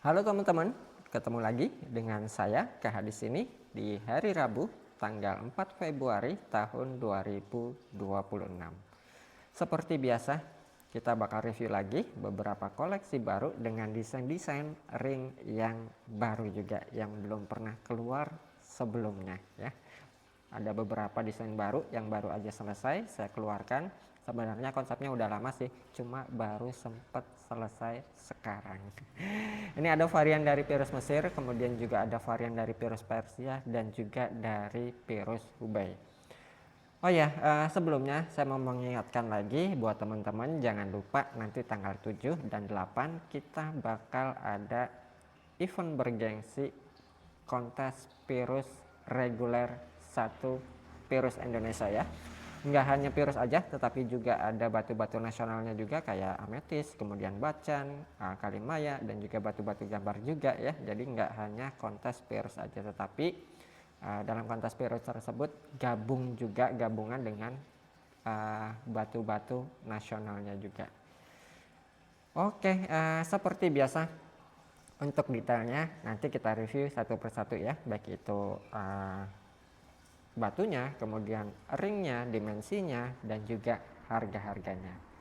Halo teman-teman, ketemu lagi dengan saya KH di sini di hari Rabu tanggal 4 Februari tahun 2026. Seperti biasa, kita bakal review lagi beberapa koleksi baru dengan desain-desain ring yang baru juga yang belum pernah keluar sebelumnya ya. Ada beberapa desain baru yang baru aja selesai saya keluarkan. Sebenarnya konsepnya udah lama sih, cuma baru sempat selesai sekarang. Ini ada varian dari virus Mesir, kemudian juga ada varian dari virus Persia dan juga dari virus Hubei. Oh ya, sebelumnya saya mau mengingatkan lagi buat teman-teman, jangan lupa nanti tanggal 7 dan 8 kita bakal ada event bergengsi kontes virus reguler 1 virus Indonesia ya. Nggak hanya virus aja, tetapi juga ada batu-batu nasionalnya juga kayak ametis, kemudian bacan, kalimaya, dan juga batu-batu gambar juga ya. Jadi nggak hanya kontes virus aja, tetapi dalam kontes virus tersebut gabungan dengan batu-batu nasionalnya juga. Oke, seperti biasa untuk detailnya nanti kita review satu persatu ya, baik itu batunya, kemudian ringnya, dimensinya, dan juga harga-harganya.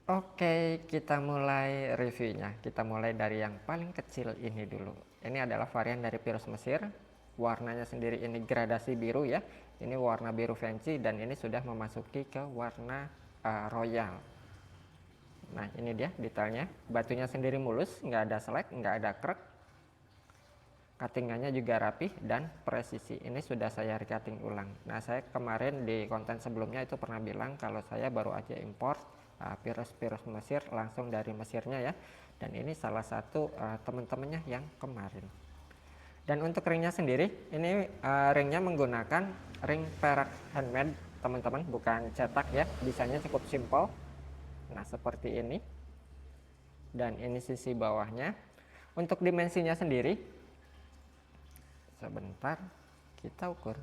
Oke, kita mulai reviewnya. Kita mulai dari yang paling kecil ini dulu. Ini adalah varian dari virus Mesir. Warnanya sendiri ini gradasi biru ya. Ini warna biru fancy dan ini sudah memasuki ke warna royal. Nah, ini dia detailnya. Batunya sendiri mulus, nggak ada selek, nggak ada krek. Cuttingannya juga rapih dan presisi. Ini sudah saya recutting ulang. Nah, saya kemarin di konten sebelumnya itu pernah bilang kalau saya baru aja import virus Mesir langsung dari Mesirnya ya. Dan ini salah satu teman-temannya yang kemarin. Dan untuk ringnya sendiri, ini ringnya menggunakan ring perak handmade teman-teman, bukan cetak ya. Desainnya cukup simpel. Nah, seperti ini. Dan ini sisi bawahnya. Untuk dimensinya sendiri, sebentar kita ukur.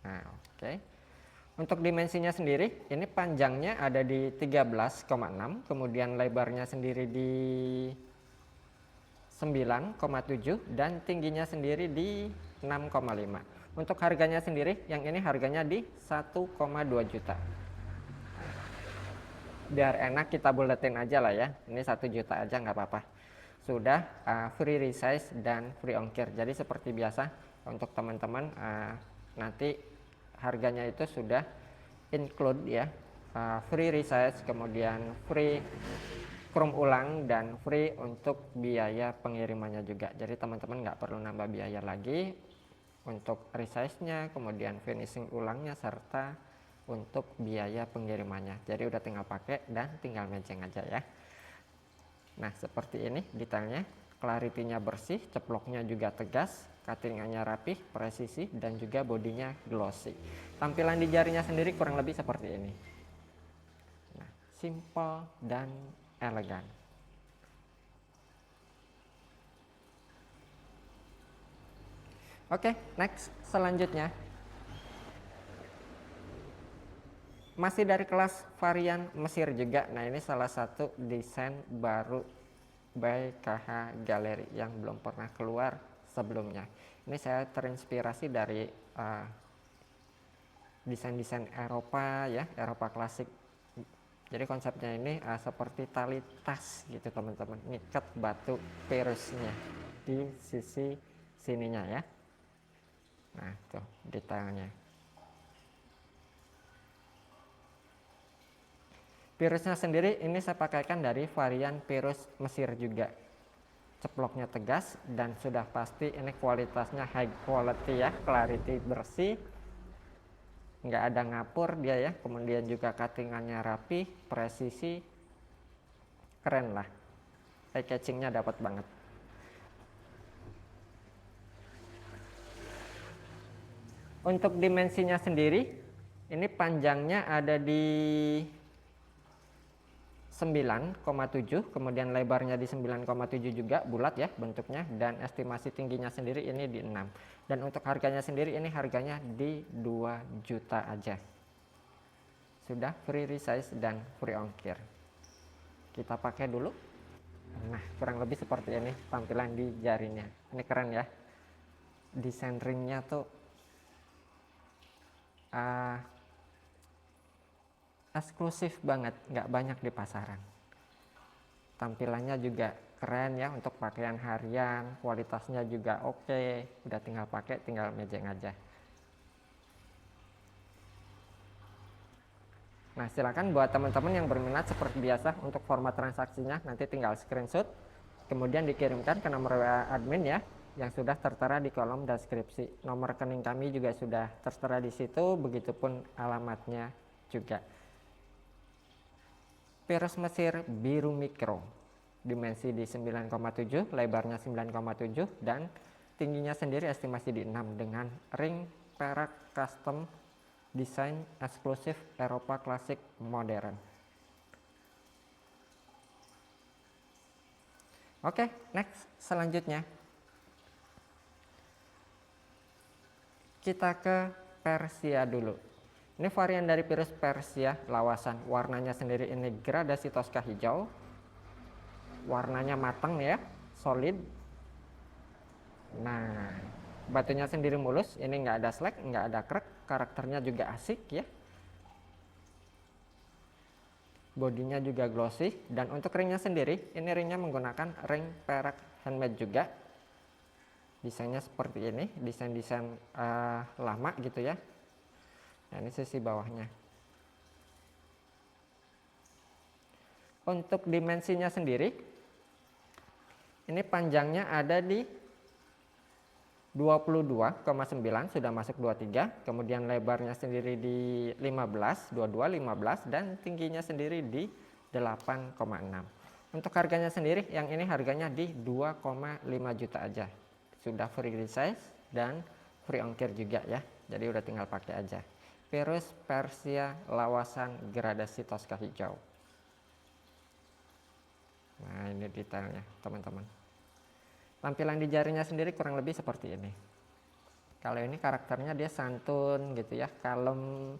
Nah, oke. Untuk dimensinya sendiri, ini panjangnya ada di 13,6, kemudian lebarnya sendiri di 9,7 dan tingginya sendiri di 6,5. Untuk harganya sendiri, yang ini harganya di 1,2 juta. Biar enak kita buletin aja lah ya. Ini 1 juta aja nggak apa-apa. Sudah free resize dan free ongkir. Jadi seperti biasa untuk teman-teman nanti harganya itu sudah include ya, free resize, kemudian free chrome ulang dan free untuk biaya pengirimannya juga. Jadi teman-teman nggak perlu nambah biaya lagi untuk resize-nya, kemudian finishing ulangnya, serta untuk biaya pengirimannya. Jadi udah tinggal pakai dan tinggal matching aja ya. Nah, seperti ini detailnya, clarity-nya bersih, ceploknya juga tegas, cuttingannya rapih, presisi, dan juga bodinya glossy. Tampilan di jarinya sendiri kurang lebih seperti ini. Nah, simple dan elegan. Oke, next, selanjutnya. Masih dari kelas varian Mesir juga. Nah, ini salah satu desain baru by KH Gallery yang belum pernah keluar sebelumnya. Ini saya terinspirasi dari desain-desain Eropa ya, Eropa klasik. Jadi konsepnya ini seperti tali tas gitu teman-teman, ngikat batu virusnya di sisi sininya ya. Nah, tuh detailnya. Virusnya sendiri ini saya pakaikan dari varian virus Mesir juga. Ceploknya tegas dan sudah pasti ini kualitasnya high quality ya, clarity bersih, nggak ada ngapur dia ya, kemudian juga cuttingannya rapi, presisi, keren lah. eye catchingnya dapat banget. Untuk dimensinya sendiri, ini panjangnya ada di 9,7, kemudian lebarnya di 9,7 juga, bulat ya bentuknya, dan estimasi tingginya sendiri ini di 6. Dan untuk harganya sendiri ini harganya di 2 juta aja. Sudah free resize dan free ongkir. Kita pakai dulu. Nah, kurang lebih seperti ini tampilan di jarinya. Ini keren ya. Desain ringnya tuh eksklusif banget, nggak banyak di pasaran. Tampilannya juga keren ya untuk pakaian harian, kualitasnya juga oke. Udah tinggal pakai, tinggal mejeng aja. Nah, silakan buat teman-teman yang berminat seperti biasa untuk format transaksinya nanti tinggal screenshot, kemudian dikirimkan ke nomor WA admin ya, yang sudah tertera di kolom deskripsi. Nomor rekening kami juga sudah tertera di situ, begitupun alamatnya juga. Virus Mesir biru mikro, dimensi di 9,7, lebarnya 9,7, dan tingginya sendiri estimasi di 6 dengan ring perak custom desain eksklusif Eropa klasik modern. Oke, next selanjutnya kita ke Persia dulu. Ini varian dari virus Persia lawasan. Warnanya sendiri ini gradasi toska hijau. Warnanya matang ya, solid. Nah, batunya sendiri mulus. Ini nggak ada slack, nggak ada krek. Karakternya juga asik ya. Bodinya juga glossy. Dan untuk ringnya sendiri, ini ringnya menggunakan ring perak handmade juga. Desainnya seperti ini, desain-desain lama gitu ya. Nah, ini sisi bawahnya. Untuk dimensinya sendiri, ini panjangnya ada di 22,9, sudah masuk 23, kemudian lebarnya sendiri di 15, 22, 15, dan tingginya sendiri di 8,6. Untuk harganya sendiri, yang ini harganya di 2,5 juta aja. Sudah free resize dan free ongkir juga ya, jadi udah tinggal pakai aja. Virus Persia lawasan gradasi toska hijau. Nah, ini detailnya teman-teman. Tampilan di jarinya sendiri kurang lebih seperti ini. Kalau ini karakternya dia santun gitu ya, kalem,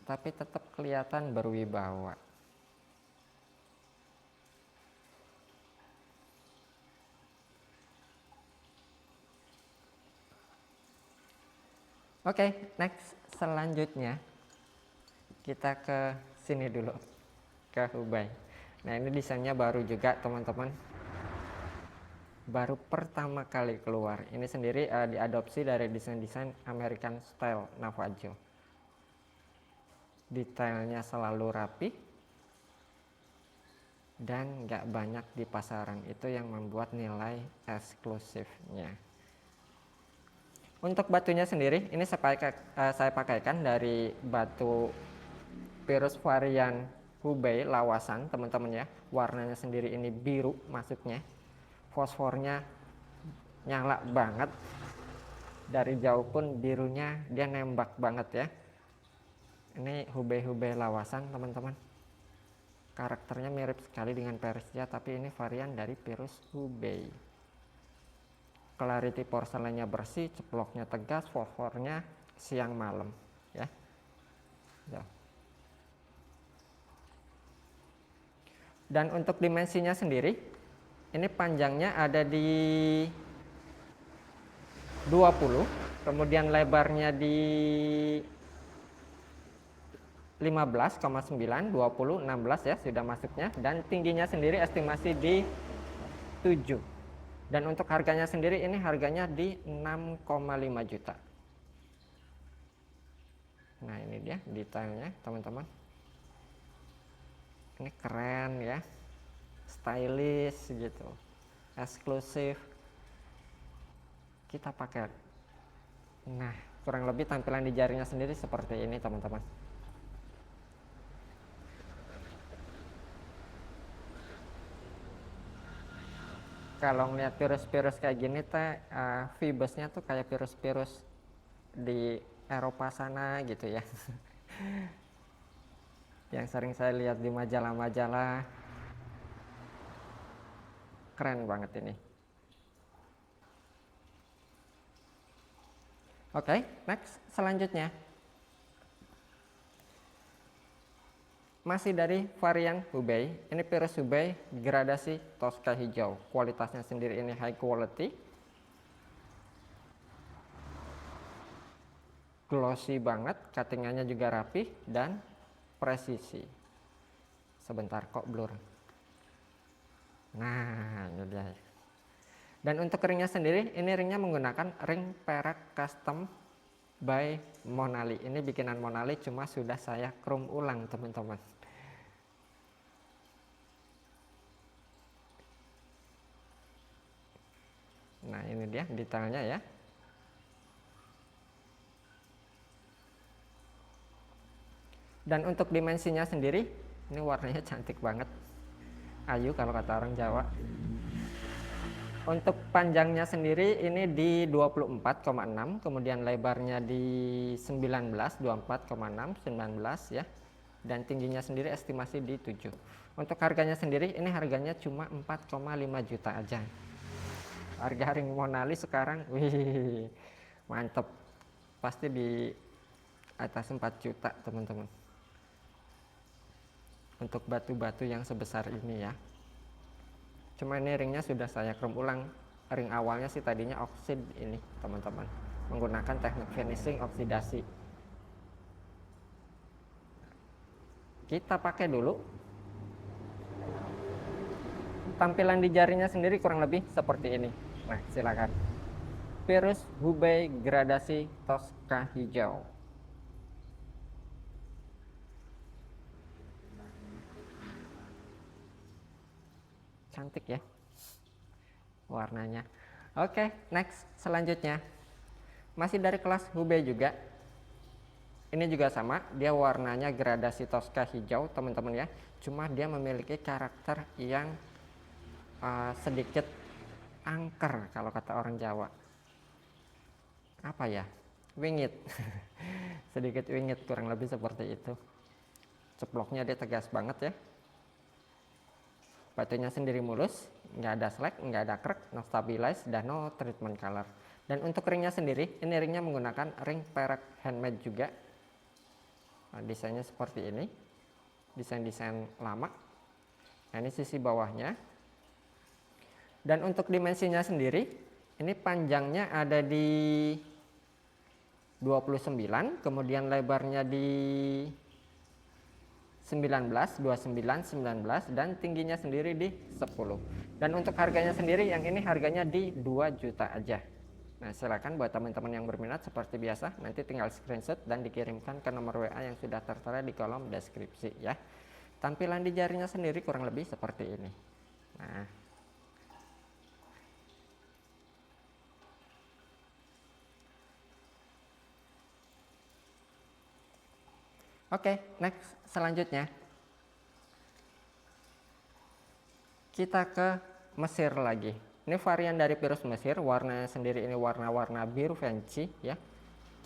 tapi tetap kelihatan berwibawa. Oke, next selanjutnya kita ke sini dulu, ke Hubei. Nah, ini desainnya baru juga teman-teman, baru pertama kali keluar. Ini sendiri diadopsi dari desain-desain American Style Navajo. Detailnya selalu rapi dan nggak banyak di pasaran, itu yang membuat nilai eksklusifnya. Untuk batunya sendiri, ini saya pakaikan dari batu virus varian Hubei lawasan teman-teman ya. Warnanya sendiri ini biru masuknya, fosfornya nyala banget, dari jauh pun birunya dia nembak banget ya. Ini Hubei lawasan teman-teman, karakternya mirip sekali dengan Persia, tapi ini varian dari virus Hubei. Clarity porselennya bersih, ceploknya tegas, fosfornya siang malam ya. Dan untuk dimensinya sendiri, ini panjangnya ada di 20, kemudian lebarnya di 15,9, 20, 16 ya sudah masuknya, dan tingginya sendiri estimasi di 7. Dan untuk harganya sendiri ini harganya di 6,5 juta. Nah, ini dia detailnya teman-teman. Ini keren ya, stylish gitu, eksklusif. Kita pakai. Nah, kurang lebih tampilan di jarinya sendiri seperti ini teman-teman. Kalau ngeliat virus-virus kayak gini teh, vibesnya tuh kayak virus-virus di Eropa sana gitu ya. Yang sering saya lihat di majalah-majalah. Keren banget ini. Oke, next selanjutnya. Masih dari varian Hubei, ini virus Hubei gradasi Tosca hijau. Kualitasnya sendiri ini high quality, glossy banget, cuttingannya juga rapi dan presisi. Sebentar kok blur. Nah, ini dia. Dan untuk ringnya sendiri, ini ringnya menggunakan ring perak custom by Monali. Ini bikinan Monali, cuma sudah saya chrome ulang teman-teman. Nah, ini dia detailnya ya. Dan untuk dimensinya sendiri, ini warnanya cantik banget. Ayu kalau kata orang Jawa. Untuk panjangnya sendiri ini di 24,6, kemudian lebarnya di 19, 24,6, 19 ya. Dan tingginya sendiri estimasi di 7. Untuk harganya sendiri, ini harganya cuma 4,5 juta aja. Harga ring Monali sekarang, wih, mantep. Pasti di atas 4 juta teman-teman. Untuk batu-batu yang sebesar ini ya. Cuma ini ringnya sudah saya chrome ulang. Ring awalnya sih tadinya oksid ini teman-teman, menggunakan teknik finishing oksidasi. Kita pakai dulu. Tampilan di jarinya sendiri kurang lebih seperti ini. Nah, silakan. Virus Hubei gradasi Tosca hijau. Cantik ya warnanya. Oke, next selanjutnya. Masih dari kelas Hubei juga. Ini juga sama, dia warnanya gradasi Tosca hijau teman-teman ya. Cuma dia memiliki karakter yang sedikit angker kalau kata orang Jawa. Apa ya? Wingit. Sedikit wingit, kurang lebih seperti itu. Ceploknya dia tegas banget ya. Batunya sendiri mulus, nggak ada slack, nggak ada crack, no stabilize, dan no treatment color. Dan untuk ringnya sendiri, ini ringnya menggunakan ring perak handmade juga. Nah, desainnya seperti ini, desain-desain lama. Nah, ini sisi bawahnya. Dan untuk dimensinya sendiri, ini panjangnya ada di 29, kemudian lebarnya di 19, 29, 19, dan tingginya sendiri di 10. Dan untuk harganya sendiri, yang ini harganya di 2 juta aja. Nah, silakan buat teman-teman yang berminat seperti biasa, nanti tinggal screenshot dan dikirimkan ke nomor WA yang sudah tertera di kolom deskripsi ya. Tampilan di jarinya sendiri kurang lebih seperti ini. Nah, oke, next selanjutnya kita ke Mesir lagi. Ini varian dari virus Mesir, warnanya sendiri ini warna-warna biru fancy ya.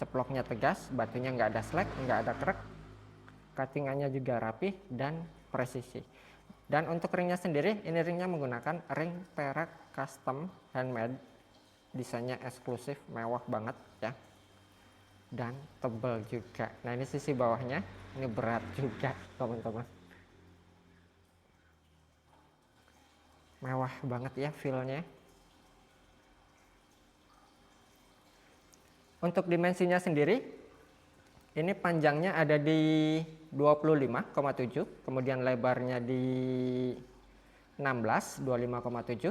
Ceploknya tegas, batunya nggak ada slack, nggak ada krek, cuttingannya juga rapi dan presisi. Dan untuk ringnya sendiri, ini ringnya menggunakan ring perak custom handmade, desainnya eksklusif, mewah banget ya. Dan tebal juga. Nah, ini sisi bawahnya, ini berat juga teman-teman. Mewah banget ya feelnya. Untuk dimensinya sendiri, ini panjangnya ada di 25,7, kemudian lebarnya di 16, 25,7,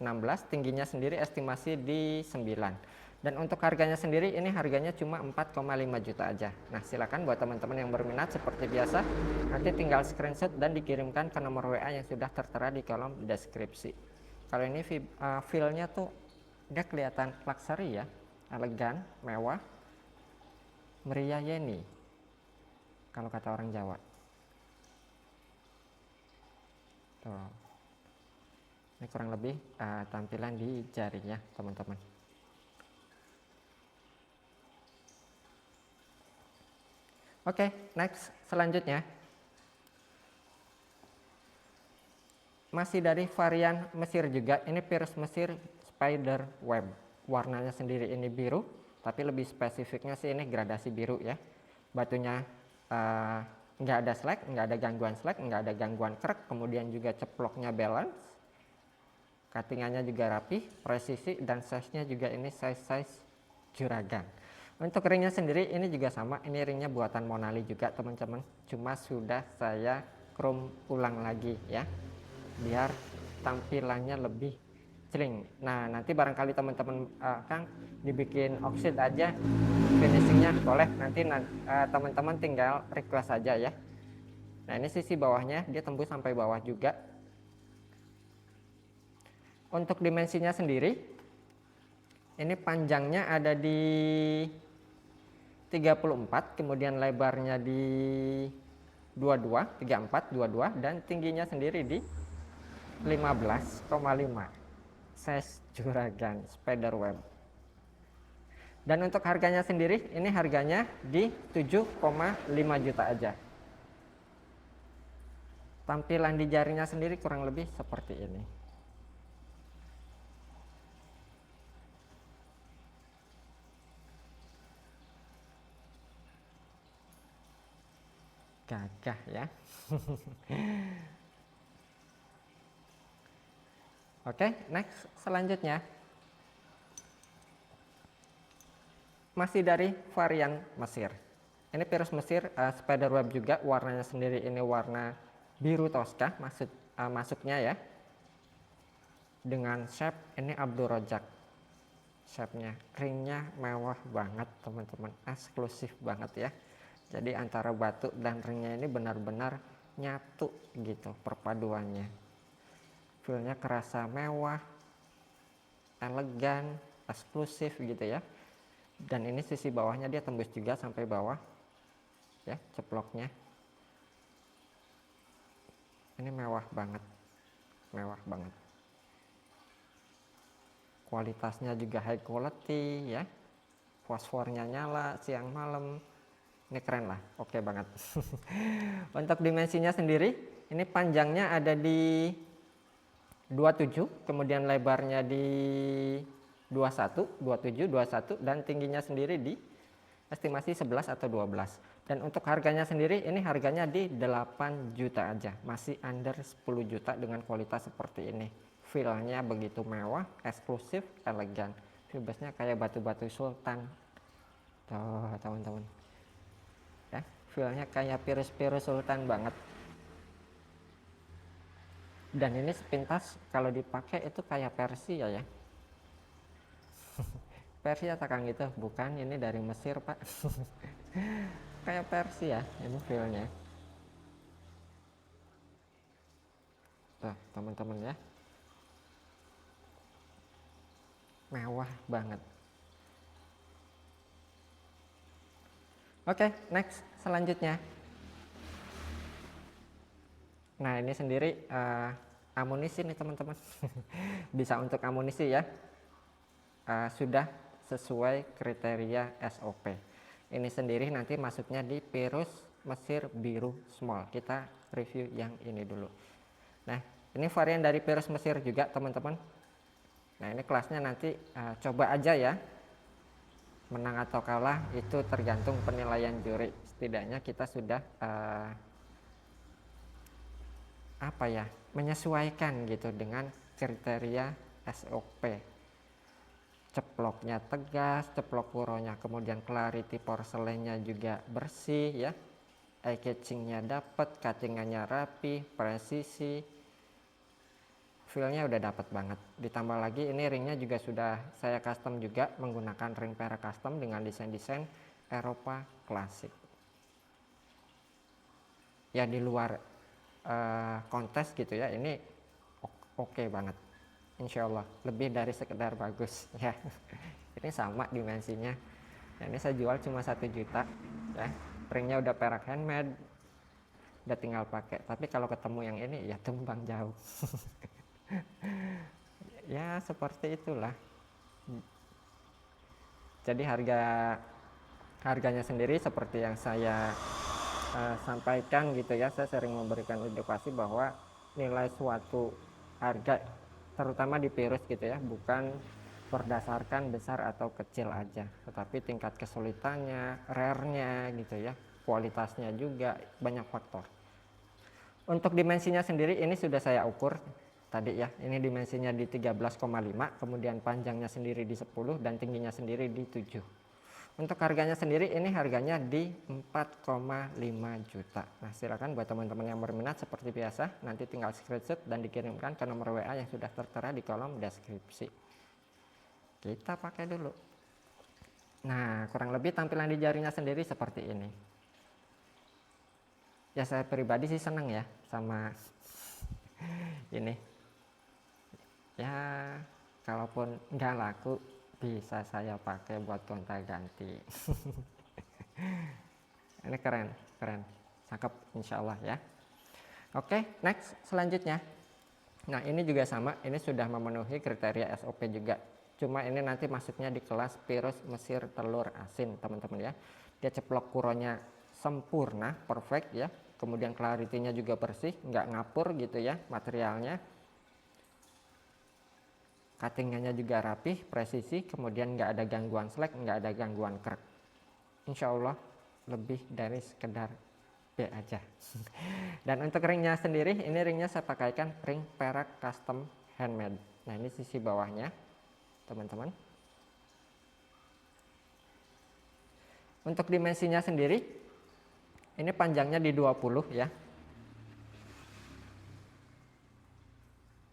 16, tingginya sendiri estimasi di 9. Dan untuk harganya sendiri, ini harganya cuma 4,5 juta aja. Nah, silakan buat teman-teman yang berminat seperti biasa, nanti tinggal screenshot dan dikirimkan ke nomor WA yang sudah tertera di kolom deskripsi. Kalau ini feel-nya tuh dia kelihatan luxury ya, elegan, mewah, meriah yeni kalau kata orang Jawa. Tuh. Ini kurang lebih tampilan di jarinya teman-teman. Oke, next selanjutnya masih dari varian Mesir juga. Ini virus Mesir spider web. Warnanya sendiri ini biru, tapi lebih spesifiknya sih ini gradasi biru ya. Batunya nggak ada slack, nggak ada gangguan slack, nggak ada gangguan crack. Kemudian juga ceploknya balance, cuttingannya juga rapi, presisi, dan size-nya juga ini size juragan. Untuk ringnya sendiri ini juga sama, ini ringnya buatan Monali juga teman-teman, cuma sudah saya chrome ulang lagi ya, biar tampilannya lebih celing. Nah nanti barangkali teman-teman Kang dibikin oksid aja finishingnya, boleh, nanti teman-teman tinggal request saja ya. Nah ini sisi bawahnya dia tembus sampai bawah juga. Untuk dimensinya sendiri ini panjangnya ada di 34, kemudian lebarnya di 34, 22, dan tingginya sendiri di 15,5. Size juragan spider web. Dan untuk harganya sendiri, ini harganya di 7,5 juta aja. Tampilan di jarinya sendiri kurang lebih seperti ini. Gagah ya. Oke, next selanjutnya masih dari varian Mesir. Ini virus Mesir spider web juga, warnanya sendiri ini warna biru Tosca masuknya ya. Dengan shape ini Abdul Rojak. Shape-nya, ringnya mewah banget teman-teman, eksklusif banget ya. Jadi antara batu dan ringnya ini benar-benar nyatu gitu perpaduannya. Feel-nya kerasa mewah, elegan, eksklusif gitu ya. Dan ini sisi bawahnya dia tembus juga sampai bawah ya, ceploknya. Ini mewah banget. Mewah banget. Kualitasnya juga high quality ya. Fosfornya nyala siang malam. Ini keren lah, oke banget. Untuk dimensinya sendiri, ini panjangnya ada di 27, kemudian lebarnya di 21, 27, 21, dan tingginya sendiri di estimasi 11 atau 12. Dan untuk harganya sendiri, ini harganya di 8 juta aja, masih under 10 juta dengan kualitas seperti ini. Feel-nya begitu mewah, eksklusif, elegan. Feel-nya kayak batu-batu sultan. Tuh teman-teman. Ya, feel-nya kayak virus-virus sultan banget. Dan ini sepintas kalau dipakai itu kayak Persia ya. Persia takang gitu, bukan, ini dari Mesir pak. Kayak Persia ini feel-nya. Tuh teman-teman ya, mewah banget. Oke, next selanjutnya. Nah ini sendiri amunisi nih teman-teman. Bisa untuk amunisi ya, sudah sesuai kriteria SOP. Ini sendiri nanti masuknya di virus Mesir biru small. Kita review yang ini dulu. Nah ini varian dari virus Mesir juga teman-teman. Nah ini kelasnya nanti coba aja ya, menang atau kalah itu tergantung penilaian juri. Setidaknya kita sudah menyesuaikan gitu dengan kriteria SOP. Ceploknya tegas, ceplok puronya, kemudian clarity porselennya juga bersih ya, eye catchingnya dapat, cuttingannya rapi, presisi, feel-nya udah dapat banget. Ditambah lagi ini ringnya juga sudah saya custom juga menggunakan ring perak custom dengan desain-desain Eropa klasik. Ya di luar kontes gitu ya, ini oke banget. Insya Allah lebih dari sekedar bagus ya. Ini sama dimensinya. Nah, ini saya jual cuma 1 juta ya. Ringnya udah perak handmade, udah tinggal pakai. Tapi kalau ketemu yang ini ya tumbang jauh. Ya seperti itulah. Jadi harganya sendiri seperti yang saya sampaikan gitu ya, saya sering memberikan edukasi bahwa nilai suatu harga terutama di virus gitu ya, bukan berdasarkan besar atau kecil aja, tetapi tingkat kesulitannya, rare-nya gitu ya, kualitasnya juga banyak faktor. Untuk dimensinya sendiri ini sudah saya ukur tadi ya, ini dimensinya di 13,5, kemudian panjangnya sendiri di 10 dan tingginya sendiri di 7. Untuk harganya sendiri ini harganya di 4,5 juta. Nah silakan buat teman-teman yang berminat seperti biasa nanti tinggal screenshot dan dikirimkan ke nomor WA yang sudah tertera di kolom deskripsi. Kita pakai dulu. Nah kurang lebih tampilan di jarinya sendiri seperti ini. Ya saya pribadi sih seneng ya sama ini. Ya kalaupun nggak laku bisa saya pakai buat gonta ganti. Ini keren, cakep insya Allah ya. Oke, next selanjutnya. Nah ini juga sama, ini sudah memenuhi kriteria SOP juga. Cuma ini nanti masuknya di kelas virus Mesir telur asin teman-teman ya. Dia ceplok kuronya sempurna, perfect ya. Kemudian clarity-nya juga bersih, nggak ngapur gitu ya materialnya. Cuttingannya juga rapih, presisi, kemudian nggak ada gangguan slack, nggak ada gangguan crack. Insya Allah lebih dari sekedar B aja. Dan untuk ringnya sendiri, ini ringnya saya pakaikan ring perak custom handmade. Nah ini sisi bawahnya teman-teman. Untuk dimensinya sendiri, ini panjangnya di 20 ya.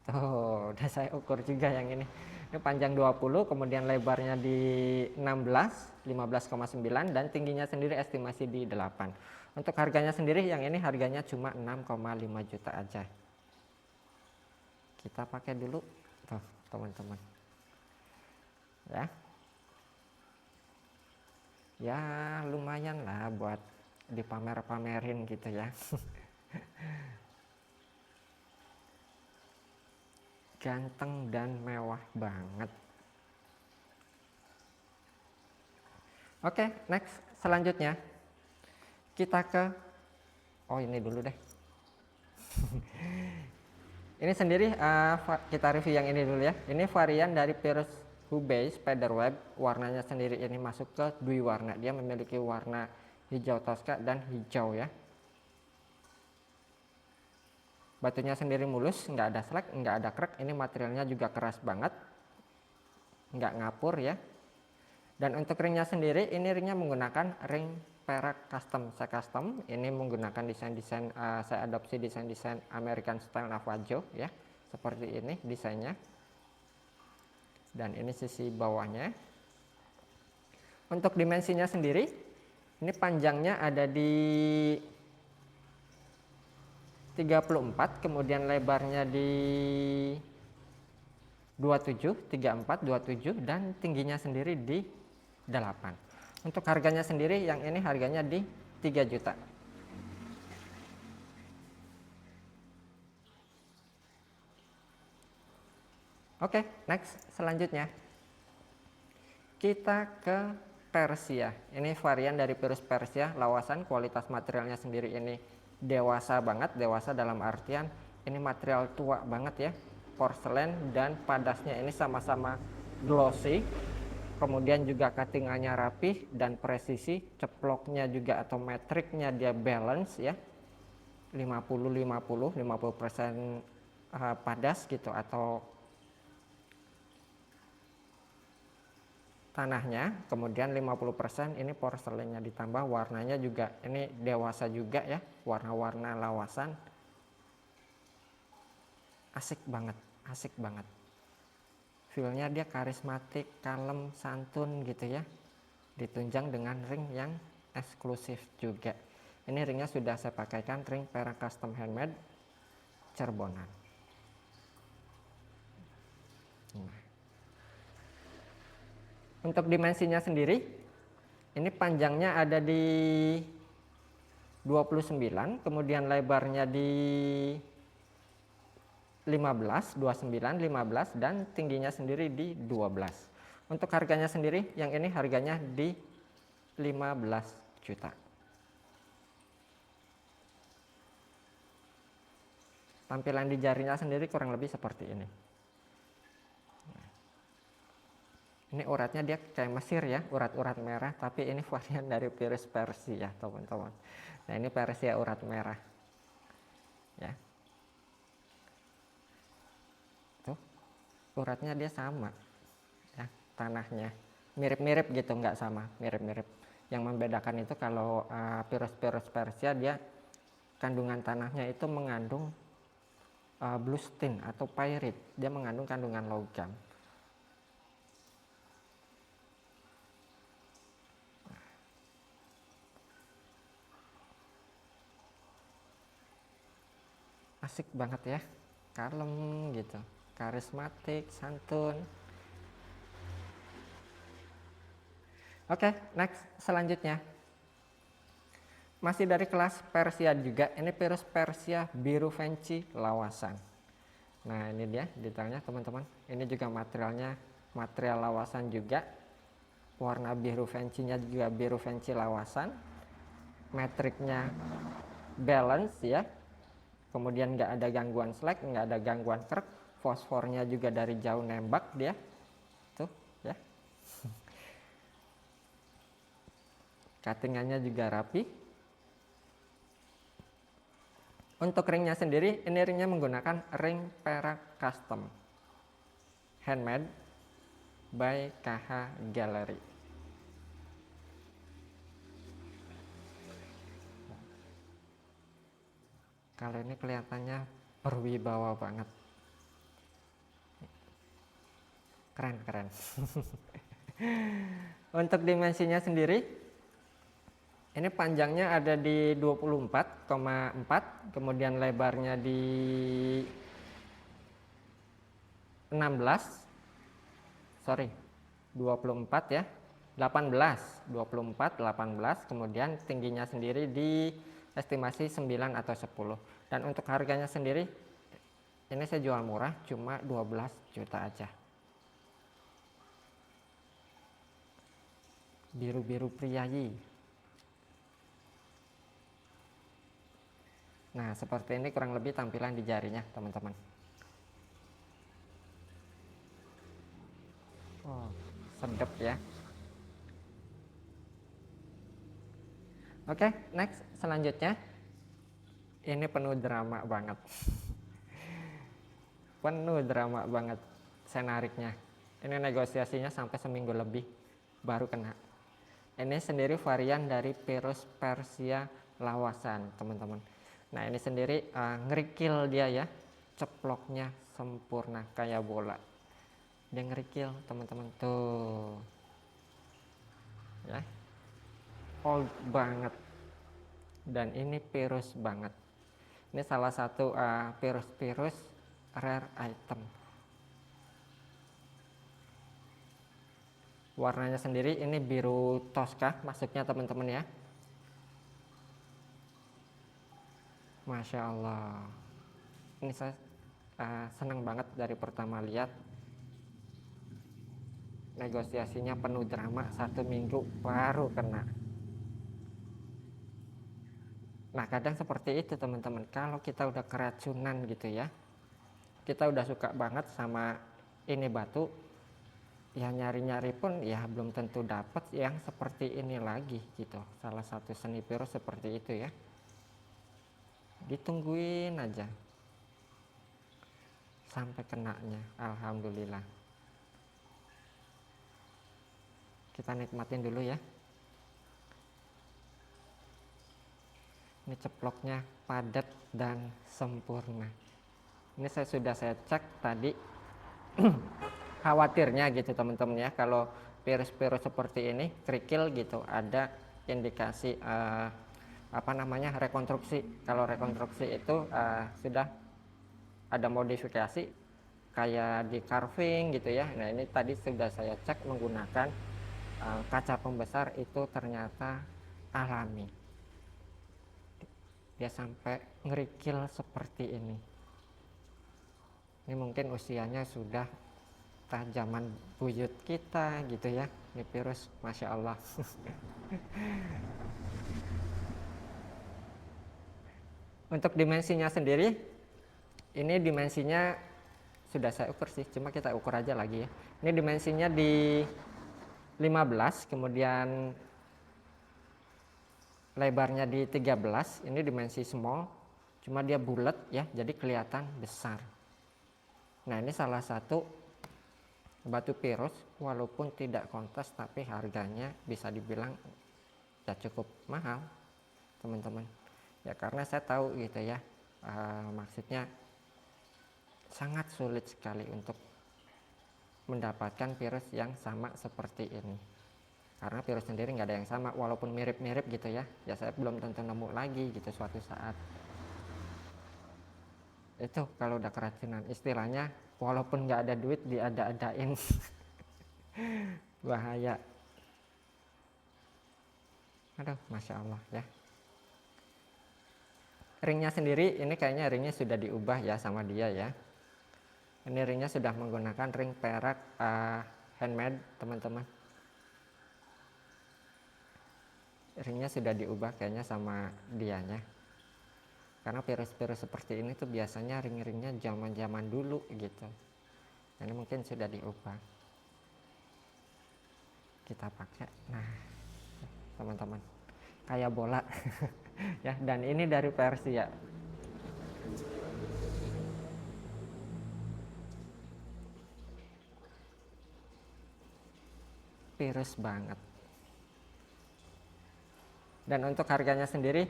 Tuh, udah saya ukur juga yang ini. Ini panjang 20, kemudian lebarnya di 16, 15,9 dan tingginya sendiri estimasi di 8. Untuk harganya sendiri yang ini harganya cuma 6,5 juta aja. Kita pakai dulu tuh, teman-teman. Ya. Ya, lumayan lah buat dipamer-pamerin gitu ya. Ganteng dan mewah banget. Oke, next selanjutnya kita ke ini dulu deh. Ini sendiri kita review yang ini dulu ya. Ini varian dari virus Hubei Spiderweb, warnanya sendiri ini masuk ke dwi warna. Dia memiliki warna hijau toska dan hijau ya. Batunya sendiri mulus, nggak ada slack, nggak ada crack. Ini materialnya juga keras banget, nggak ngapur ya. Dan untuk ringnya sendiri, ini ringnya menggunakan ring perak custom. Saya custom, ini menggunakan desain-desain, saya adopsi desain-desain American style Navajo ya. Seperti ini desainnya. Dan ini sisi bawahnya. Untuk dimensinya sendiri, ini panjangnya ada di 34, kemudian lebarnya di 27, 34, 27 dan tingginya sendiri di 8. Untuk harganya sendiri yang ini harganya di 3 juta. Oke, next selanjutnya kita ke Persia. Ini varian dari virus Persia, lawasan, kualitas materialnya sendiri ini dewasa banget, dewasa dalam artian ini material tua banget ya, porselen dan padasnya ini sama-sama glossy, kemudian juga cuttingannya rapih dan presisi, ceploknya juga atau metriknya dia balance ya, 50-50% padas gitu atau tanahnya, kemudian 50% ini porselennya ditambah, warnanya juga ini dewasa juga ya, warna-warna lawasan, asik banget, feelnya dia karismatik, kalem, santun gitu ya, ditunjang dengan ring yang eksklusif juga. Ini ringnya sudah saya pakaikan ring perak custom handmade Cerbonan. Untuk dimensinya sendiri, ini panjangnya ada di 29, kemudian lebarnya di 15, 29, 15 dan tingginya sendiri di 12. Untuk harganya sendiri yang ini harganya di 15 juta. Tampilan di jarinya sendiri kurang lebih seperti ini. Ini uratnya dia kayak Mesir ya, urat-urat merah, tapi ini varian dari virus Persia teman-teman. Nah ini Persia urat merah ya. Tuh uratnya dia sama ya, tanahnya mirip-mirip gitu, nggak sama, mirip-mirip. Yang membedakan itu kalau virus Persia dia kandungan tanahnya itu mengandung bluestin atau pyrite, dia mengandung kandungan logam. Asik banget ya, kalem gitu, karismatik, santun. Oke, next selanjutnya masih dari kelas Persia juga, ini virus Persia biru venci lawasan. Nah ini dia detailnya teman-teman, ini juga materialnya material lawasan juga, warna biru vencinya juga biru venci lawasan, metriknya balance ya, kemudian nggak ada gangguan slack, nggak ada gangguan kerk, fosfornya juga dari jauh nembak dia tuh ya. Cuttingannya juga rapi. Untuk ringnya sendiri, ini ringnya menggunakan ring perak custom handmade by KH Gallery. Kalau ini kelihatannya berwibawa banget, keren. Untuk dimensinya sendiri, ini panjangnya ada di 24,4, kemudian lebarnya di 24 ya, 18, 24, 18, kemudian tingginya sendiri di estimasi 9 atau 10. Dan untuk harganya sendiri, ini saya jual murah, cuma 12 juta aja. Biru-biru priayi. Nah, seperti ini kurang lebih tampilan di jarinya, teman-teman. Oh, sedap ya. Oke, next selanjutnya. Ini penuh drama banget. Penuh drama banget senariknya. Ini negosiasinya sampai seminggu lebih baru kena. Ini sendiri varian dari virus Persia lawasan, teman-teman. Nah ini sendiri ngerikil dia ya, ceploknya sempurna kayak bola. Dia ngerikil teman-teman tuh, ya, old banget. Dan ini virus banget. Ini salah satu virus rare item. Warnanya sendiri ini biru Tosca masuknya teman-teman ya. Masya Allah, ini saya senang banget dari pertama lihat. Negosiasinya penuh drama, 1 minggu baru kena. Nah kadang seperti itu teman-teman, kalau kita udah keracunan gitu ya, kita udah suka banget sama ini batu, ya nyari-nyari pun ya belum tentu dapat yang seperti ini lagi gitu. Salah satu seni virus seperti itu ya. Ditungguin aja sampai kenanya, alhamdulillah. Kita nikmatin dulu ya. Ini ceploknya padat dan sempurna. Ini saya cek tadi. Khawatirnya gitu teman-teman ya, kalau virus-virus seperti ini kerikil gitu, ada indikasi rekonstruksi. Kalau rekonstruksi itu sudah ada modifikasi kayak di carving gitu ya. Nah ini tadi sudah saya cek menggunakan kaca pembesar, itu ternyata alami. Dia sampai ngerikil seperti ini. Ini mungkin usianya sudah zaman buyut kita gitu ya. Ini virus, Masya Allah. Untuk dimensinya sendiri, ini dimensinya sudah saya ukur sih, cuma kita ukur aja lagi ya. Ini dimensinya di 15, kemudian lebarnya di 13, ini dimensi small, cuma dia bulat ya, jadi kelihatan besar. Nah, ini salah satu batu virus, walaupun tidak kontes tapi harganya bisa dibilang ya cukup mahal, teman-teman. Ya karena saya tahu gitu ya, maksudnya sangat sulit sekali untuk mendapatkan virus yang sama seperti ini. Karena virus sendiri nggak ada yang sama, walaupun mirip-mirip gitu ya, ya saya belum tentu nemu lagi gitu suatu saat. Itu kalau udah keracunan, istilahnya walaupun nggak ada duit diada-adain. Bahaya. Aduh, Masya Allah ya. Ringnya sendiri, ini kayaknya ringnya sudah diubah ya sama dia ya. Ini ringnya sudah menggunakan ring perak handmade, teman-teman. Ringnya sudah diubah kayaknya sama dianya. Karena virus-virus seperti ini tuh biasanya ring-ringnya zaman-zaman dulu gitu. Ini mungkin sudah diubah. Kita pakai. Nah, teman-teman, kayak bola. Ya, dan ini dari Persia. Virus banget. Dan untuk harganya sendiri,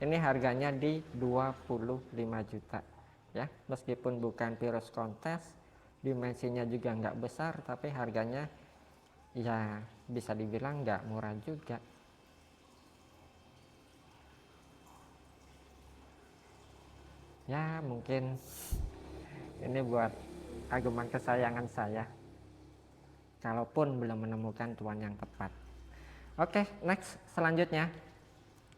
ini harganya di 25 juta ya, meskipun bukan virus kontes, dimensinya juga nggak besar, tapi harganya ya bisa dibilang nggak murah juga. Ya mungkin ini buat ageman kesayangan saya, kalaupun belum menemukan tuan yang tepat. Oke, next selanjutnya.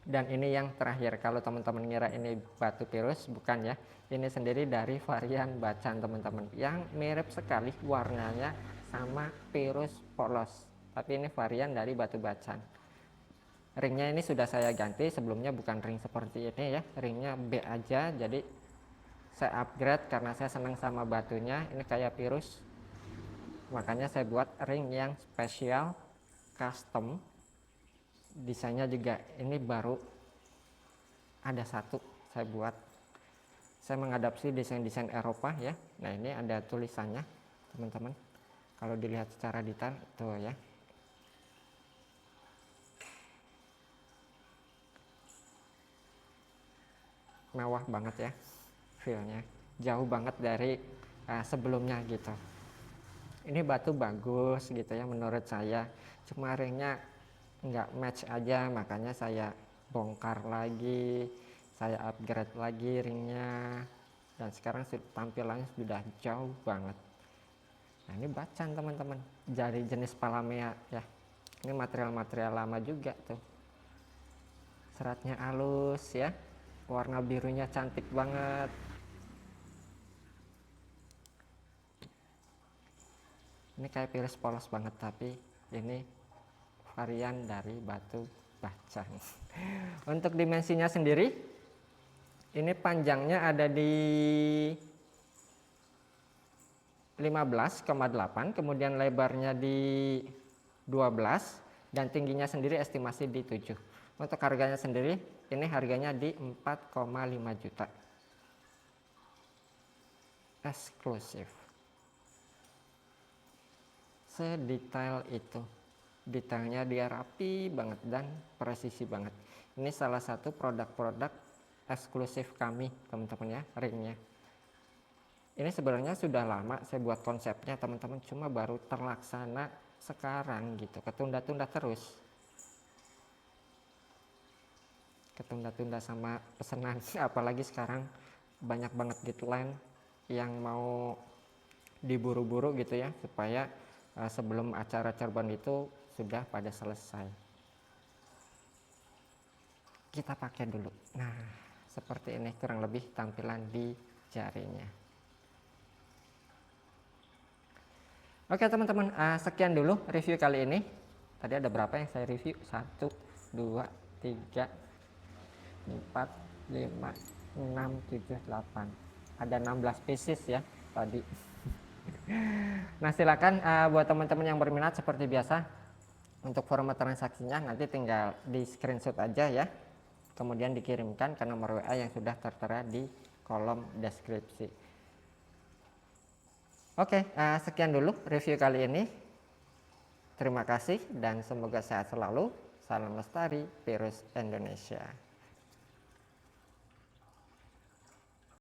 Dan ini yang terakhir, kalau teman-teman ngira ini batu virus, bukan ya. Ini sendiri dari varian bacan, teman-teman, yang mirip sekali warnanya sama virus polos, tapi ini varian dari batu bacan. Ringnya ini sudah saya ganti, sebelumnya bukan ring seperti ini ya, ringnya B aja, jadi saya upgrade karena saya senang sama batunya. Ini kayak virus, makanya saya buat ring yang spesial, custom. Desainnya juga ini baru ada satu saya buat. Saya mengadaptasi desain-desain Eropa ya. Nah, ini ada tulisannya, teman-teman. Kalau dilihat secara detail tuh ya. Mewah banget ya feelnya. Jauh banget dari sebelumnya gitu. Ini batu bagus gitu ya menurut saya. Cuma ringnya nggak match aja, makanya saya bongkar lagi, saya upgrade lagi ringnya, dan sekarang tampilannya sudah jauh banget. Nah, ini bacan, teman-teman, dari jenis Palamea ya. Ini material-material lama juga tuh. Seratnya halus ya, warna birunya cantik banget. Ini kayak virus polos banget, tapi ini varian dari batu bacan. Untuk dimensinya sendiri, ini panjangnya ada di 15,8, kemudian lebarnya di 12, dan tingginya sendiri estimasi di 7. Untuk harganya sendiri, ini harganya di 4,5 juta. Eksklusif. Sedetail itu. Detailnya dia rapi banget dan presisi banget. Ini salah satu produk-produk eksklusif kami, teman-teman ya, ringnya. Ini sebenarnya sudah lama saya buat konsepnya, teman-teman, cuma baru terlaksana sekarang gitu, ketunda-tunda terus. Ketunda-tunda sama pesanan, apalagi sekarang banyak banget deadline yang mau diburu-buru gitu ya, supaya sebelum acara Cirebon itu sudah pada selesai. Kita pakai dulu. Nah, seperti ini kurang lebih tampilan di jarinya. Oke teman-teman, sekian dulu review kali ini. Tadi ada berapa yang saya review? 1, 2, 3, 4, 5, 6, 7, 8. Ada 16 pieces ya tadi. Nah silakan buat teman-teman yang berminat seperti biasa, untuk format transaksinya nanti tinggal di screenshot aja ya, kemudian dikirimkan ke nomor WA yang sudah tertera di kolom deskripsi. Oke, sekian dulu review kali ini. Terima kasih dan semoga sehat selalu. Salam lestari virus Indonesia.